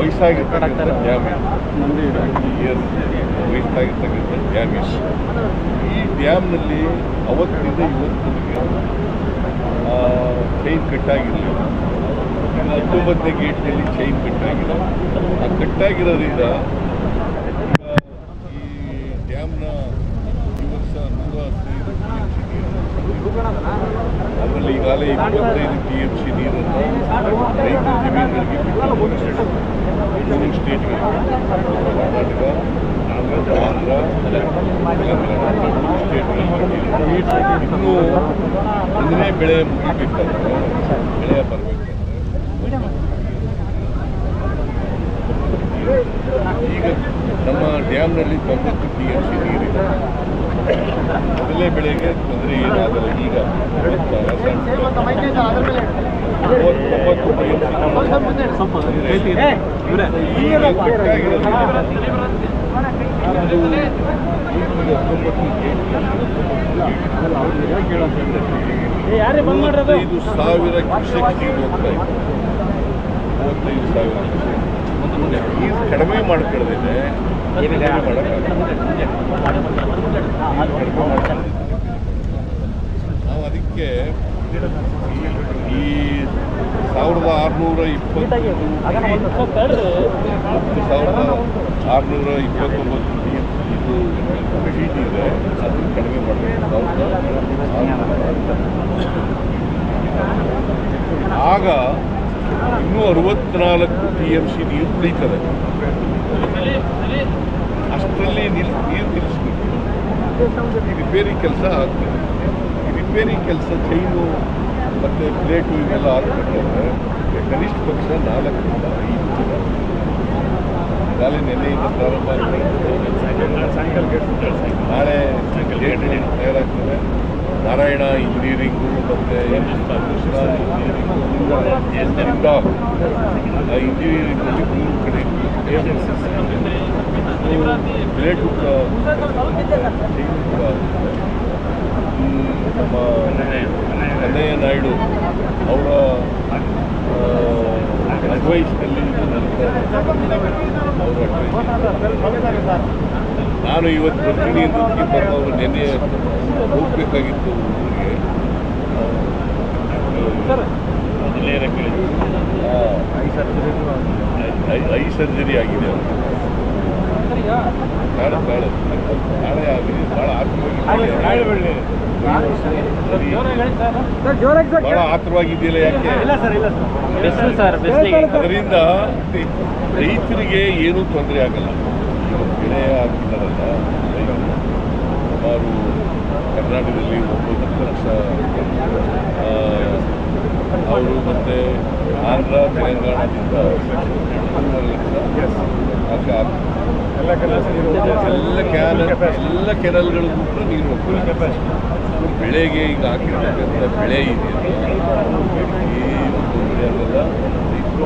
ವಯಸ್ಸಾಗಿರ್ತಕ್ಕಂಥ dam ವಯಸ್ಸಾಗಿರ್ತಕ್ಕಂಥ dam ಈ ಡ್ಯಾಮ್ನಲ್ಲಿ ಅವತ್ತಿನಿಂದ ಇವತ್ತಿಗೆ ಚೈನ್ ಕಟ್ಟಾಗಿರಲಿಲ್ಲ. 19ನೇ ಗೇಟ್ನಲ್ಲಿ ಚೈನ್ ಕಟ್ಟಾಗಿಲ್ಲ. ಆ ಕಟ್ಟಾಗಿರೋದ್ರಿಂದ ಈ ಡ್ಯಾಮ್ನ ಈ ವರ್ಷ 115 ಅದರಲ್ಲಿ ಈಗಾಗಲೇ 25 TMC ನೀರನ್ನು ರೈತರ ಜಮೀನುಗಳಿಗೆ ಬಿಟ್ಟು ಮೂರು ಸ್ಟೇಟ್ಗಳಿಗೆ ಕರ್ನಾಟಕ, ಆಂಧ್ರ, ತೆಲಂಗಾಣ ಸ್ಟೇಟ್ಗಳಿಗೆ ಇನ್ನೂ ಒಂದನೇ ಬೆಳೆ ಮುಗಿಬೇಕಾದ್ರೆ ಬೆಳೆ ಬರಬೇಕಾದ್ರೆ ಈಗ ನಮ್ಮ ಡ್ಯಾಮ್ನಲ್ಲಿ 90 TMC ನೀರಿದೆ. ಮೊದಲನೇ ಬೆಳೆಗೆ ತೊಂದರೆ ಏನಾಗಲ್ಲ. ಈಗ 35,000 ಕ್ಯೂಸೆಕ್ ನೀರು ಹೋಗ್ತಾ ಇದೆ. 35,000 ನೀರು ಕಡಿಮೆ ಮಾಡ್ಕೊಳ್ಳೋದಿದೆ. ನಾವು ಅದಕ್ಕೆ ಈ 1629 ಇದು ಶೀಟ್ ಇದೆ, ಅದನ್ನು ಕಡಿಮೆ ಮಾಡಬೇಕು. ಆಗ ಇನ್ನೂ 64 TMC ನೀರು ಉಳಿತದೆ. ಅಷ್ಟರಲ್ಲಿ ನೀರು ನಿಲ್ಲಿಸ್ಬೇಕು. ಈ ರಿಪೇರಿ ಕೆಲಸ ಆಗ್ತದೆ. ಈ ರಿಪೇರಿ ಕೆಲಸ ಚೈನು ಮತ್ತು ಪ್ಲೇಟು ಇವೆಲ್ಲ ಹಾಕ್ಬೇಕಾದ್ರೆ ಕನಿಷ್ಠ ಪಕ್ಷ 4 ರಿಂದ 5 ದಿನ. ಈಗಾಗಲೇ ನೆನ್ನೆಯಿಂದ ಪ್ರಾರಂಭ ನಾಳೆ ಡೇಟ್ ತಯಾರಾಗ್ತದೆ. ನಾರಾಯಣ ಇಂಜಿನಿಯರಿಂಗು ಮತ್ತು ಇಂಜಿನಿಯರಿಂಗಲ್ಲಿ 3 ಕಡೆ ಪ್ಲೇಟು ನಮ್ಮ ಕನ್ನಯ್ಯ ನಾಯ್ಡು ಅವರ ಅಡ್ವೈಸ್ನಲ್ಲಿ ಇದು ಅವರ ಅಡ್ವೈಸ್. ನಾನು ಇವತ್ತು ಬರ್ತೀನಿ ಅಂತ ಅವರು ನೆನ್ನೆ ಹೋಗಬೇಕಾಗಿತ್ತು ಊರಿಗೆ. ಐ ಸರ್ಜರಿ ಆಗಿದೆ ಅವರು. ನಾಳೆ ಆಗಿದೆ. ಭಾಳ ಆತರವಾಗಿದೆಯಲ್ಲ. ಯಾಕೆ ಅದರಿಂದ ರೈತರಿಗೆ ಏನೂ ತೊಂದರೆ ಆಗಲ್ಲ. ಬೆಳೆ ಹಾಕಿದಾರಲ್ಲ ರೈತರು ಸುಮಾರು ಕರ್ನಾಟಕದಲ್ಲಿ 9 ಲಕ್ಷ ಅವರು ಮತ್ತು ಆಂಧ್ರ ತೆಲಂಗಾಣದಿಂದ 12 ಲಕ್ಷ ಎಲ್ಲ ಕೆನಲ್ಗಳಿಗೂ ಕೂಡ ನೀರು ಹೋಗ್ತದೆ. ಬೆಳೆಗೆ ಈಗ ಹಾಕಿರ್ತಕ್ಕಂಥ ಬೆಳೆ ಇದೆ ಏನು ತೊಂದರೆ ಆಗಲ್ಲ. ರೈತರು